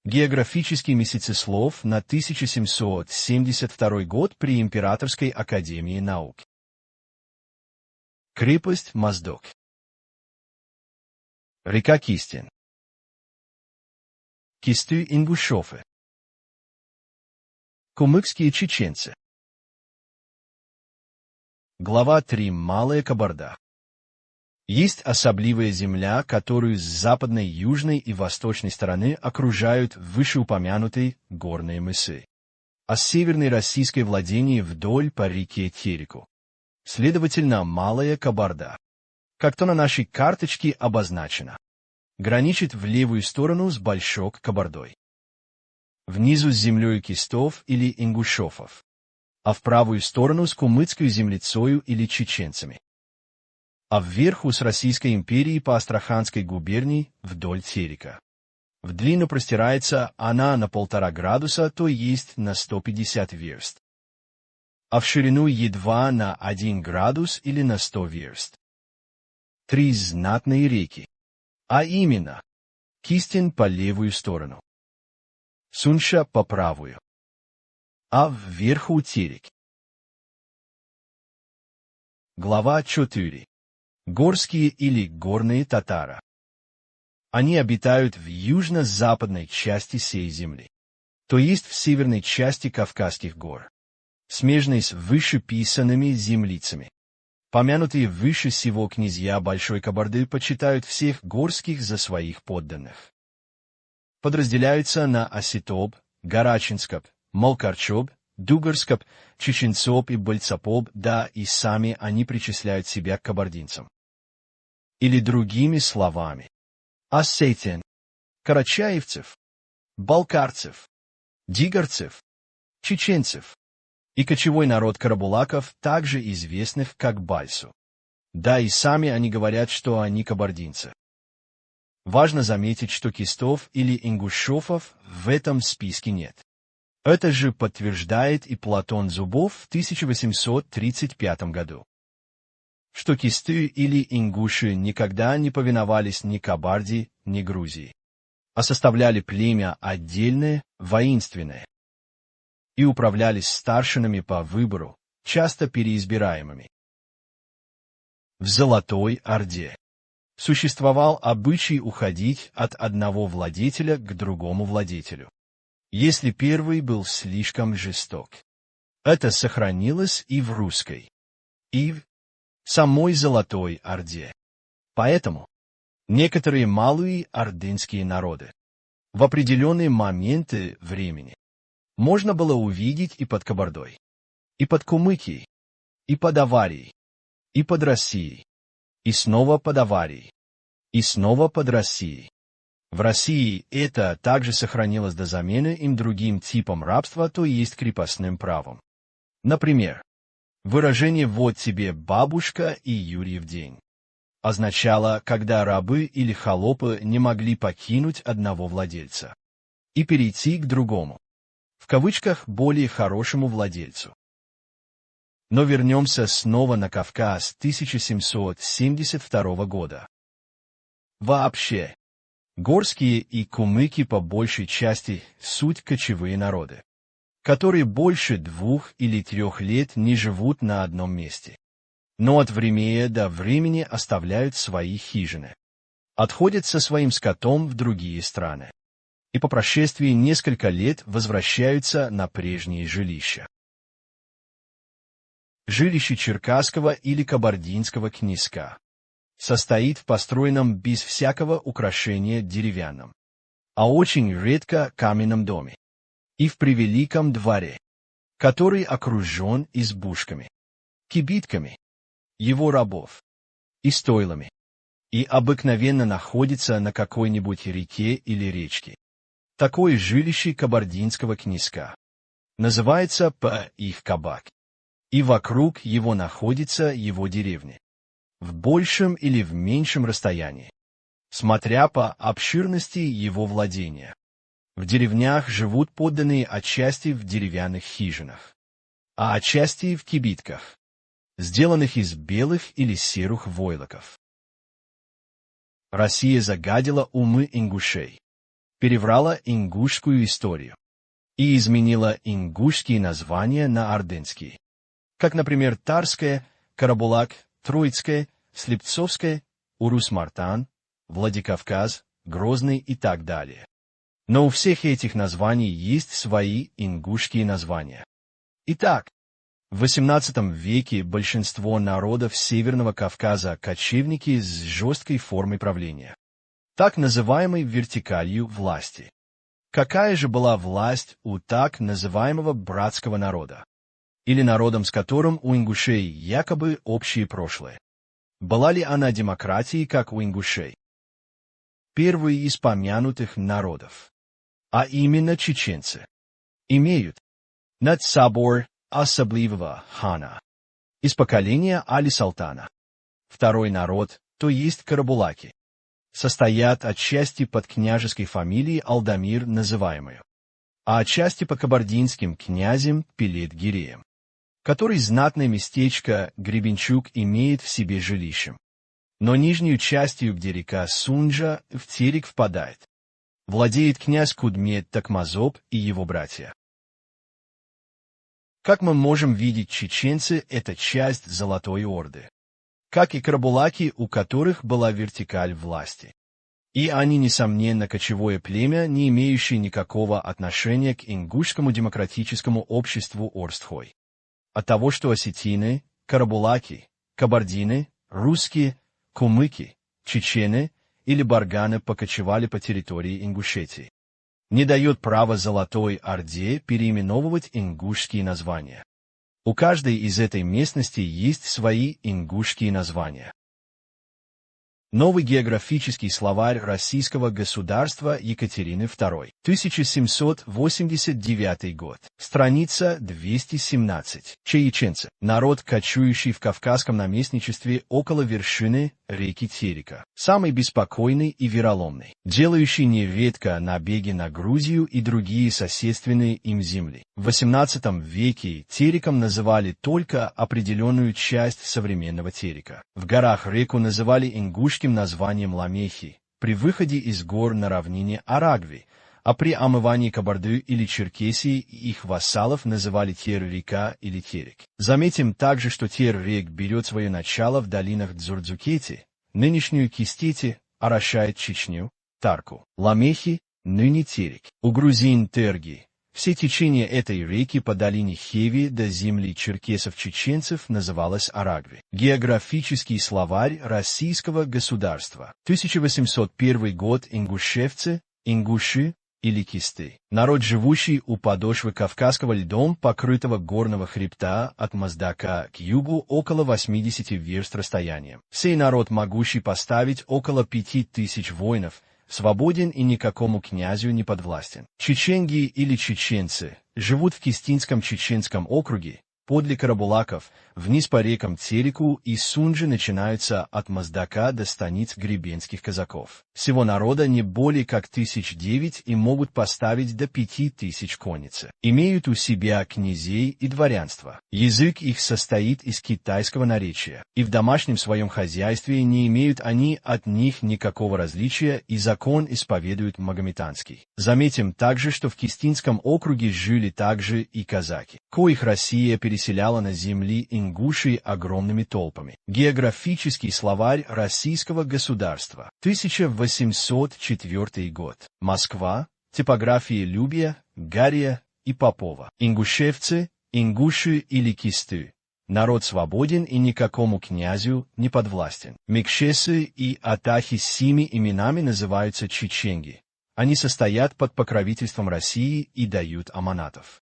Географический месяцеслов на 1772 год при Императорской академии наук. Крепость Моздок. Река Кистин. Кисты-ингушофы. Кумыкские чеченцы. Глава 3. Малая Кабарда. Есть особливая земля, которую с западной, южной и восточной стороны окружают вышеупомянутые горные мысы, а с северной российской владение вдоль по реке Тереку. Следовательно, Малая Кабарда, как то на нашей карточке обозначено, граничит в левую сторону с Большой Кабардой, внизу с землей кистов или ингушофов, а в правую сторону с кумыцкой землицою или чеченцами, а вверху с Российской империей по Астраханской губернии вдоль Терека. В длину простирается она на 1,5 градуса, то есть на 150 верст, а в ширину едва на 1 градус или на 100 верст. 3 знатные реки, а именно Кистин по левую сторону, Сунша по правую, а вверху Терек. Глава 4. Горские или горные татары. Они обитают в южно-западной части сей земли, то есть в северной части Кавказских гор, смежной с вышеписанными землицами. Помянутые выше сего князья Большой Кабарды почитают всех горских за своих подданных. Подразделяются на Осетоб, Гарачинскоп, Малкарчоб, Дугарскоп, Чеченцоп и Бальцапоб, да и сами они причисляют себя к кабардинцам. Или другими словами, осетин, карачаевцев, балкарцев, дигарцев, чеченцев и кочевой народ карабулаков, также известных как бальсу. Да и сами они говорят, что они кабардинцы. Важно заметить, что кистов или ингушофов в этом списке нет. Это же подтверждает и Платон Зубов в 1835 году, что кисты или ингуши никогда не повиновались ни Кабарде, ни Грузии, а составляли племя отдельное, воинственное, и управлялись старшинами по выбору, часто переизбираемыми. В Золотой Орде существовал обычай уходить от одного владетеля к другому владетелю, если первый был слишком жесток. Это сохранилось и в русской, и в самой Золотой Орде. Поэтому некоторые малые ордынские народы в определенные моменты времени можно было увидеть и под Кабардой, и под Кумыкией, и под Аварией, и под Россией, и снова под Аварией, и снова под Россией. В России это также сохранилось до замены им другим типом рабства, то есть крепостным правом. Например, выражение «вот тебе бабушка и Юрьев день» означало, когда рабы или холопы не могли покинуть одного владельца и перейти к другому, в кавычках более хорошему владельцу. Но вернемся снова на Кавказ 1772 года. Вообще, горские и кумыки по большей части суть кочевые народы, которые больше 2 или 3 лет не живут на одном месте, но от времени до времени оставляют свои хижины, отходят со своим скотом в другие страны и по прошествии нескольких лет возвращаются на прежние жилища. Жилище черкасского или кабардинского князька состоит в построенном без всякого украшения деревянном, а очень редко каменном доме, и в превеликом дворе, который окружен избушками, кибитками, его рабов и стойлами, и обыкновенно находится на какой-нибудь реке или речке. Такое жилище кабардинского князька называется их кабак, и вокруг его находится его деревня, в большем или в меньшем расстоянии, смотря по обширности его владения. В деревнях живут подданные отчасти в деревянных хижинах, а отчасти в кибитках, сделанных из белых или серых войлоков. Россия загадила умы ингушей, переврала ингушскую историю и изменила ингушские названия на ордынские, как, например, Тарское, Карабулак, Троицкое, Слепцовское, Урус-Мартан, Владикавказ, Грозный и так далее. Но у всех этих названий есть свои ингушские названия. Итак, в XVIII веке большинство народов Северного Кавказа – кочевники с жесткой формой правления, так называемой вертикалью власти. Какая же была власть у так называемого братского народа? Или народом, с которым у ингушей якобы общее прошлое? Была ли она демократией, как у ингушей? Первые из помянутых народов, а именно чеченцы, имеют над собой особливого хана из поколения Али-Салтана. Второй народ, то есть карабулаки, состоят отчасти под княжеской фамилией Алдамир называемую, а отчасти по кабардинским князям Пелет-Гиреям, который знатное местечко Гребенчук имеет в себе жилищем. Но нижнюю частью, где река Сунджа в Терек впадает, владеет князь Кудмет Такмазоп и его братья. Как мы можем видеть, чеченцы – это часть Золотой Орды, как и карабулаки, у которых была вертикаль власти. И они, несомненно, кочевое племя, не имеющее никакого отношения к ингушскому демократическому обществу Орстхой. От того, что осетины, карабулаки, кабардины, русские, кумыки, чечены или барганы покочевали по территории Ингушетии, не дает права Золотой Орде переименовывать ингушские названия. У каждой из этой местности есть свои ингушские названия. Новый географический словарь Российского государства Екатерины II, 1789 год, страница 217. Чеченцы – народ, кочующий в Кавказском наместничестве около вершины реки Терека, самый беспокойный и вероломный, делающий нередко набеги на Грузию и другие соседственные им земли. В XVIII веке Тереком называли только определенную часть современного Терека. В горах реку называли ингушским названием Ламехи, при выходе из гор на равнине Арагви, а при омывании Кабарды или Черкесии их вассалов называли Тер-река или Терек. Заметим также, что Тер-рек берет свое начало в долинах Дзурдзукети, нынешнюю Кистете, орошает Чечню, Тарку, Ламехи, ныне Терек. У грузин Терги. Все течение этой реки по долине Хеви до земли черкесов-чеченцев называлось Арагви. Географический словарь Российского государства. 1801 год. Ингушевцы, ингуши или кисты. Народ, живущий у подошвы Кавказского льдом, покрытого горного хребта от Маздака к югу около 80 верст расстоянием. Сей народ, могущий поставить около 5000 воинов, свободен и никакому князю не подвластен. Чеченги или чеченцы живут в Кистинском чеченском округе, подле карабулаков, вниз по рекам Тереку и Сунджи начинаются от Маздака до станиц гребенских казаков. Всего народа не более как 1009 и могут поставить до 5000 конницы. Имеют у себя князей и дворянство. Язык их состоит из китайского наречия, и в домашнем своем хозяйстве не имеют они от них никакого различия, и закон исповедуют магометанский. Заметим также, что в Кистинском округе жили также и казаки, коих Россия переселяла на земли ингуши огромными толпами. Географический словарь Российского государства. 1804 год. Москва. Типографии Любия, Гария и Попова. Ингушевцы, ингуши или кисты. Народ свободен и никакому князю не подвластен. Мекшесы и атахи с сими именами называются чеченги. Они состоят под покровительством России и дают аманатов.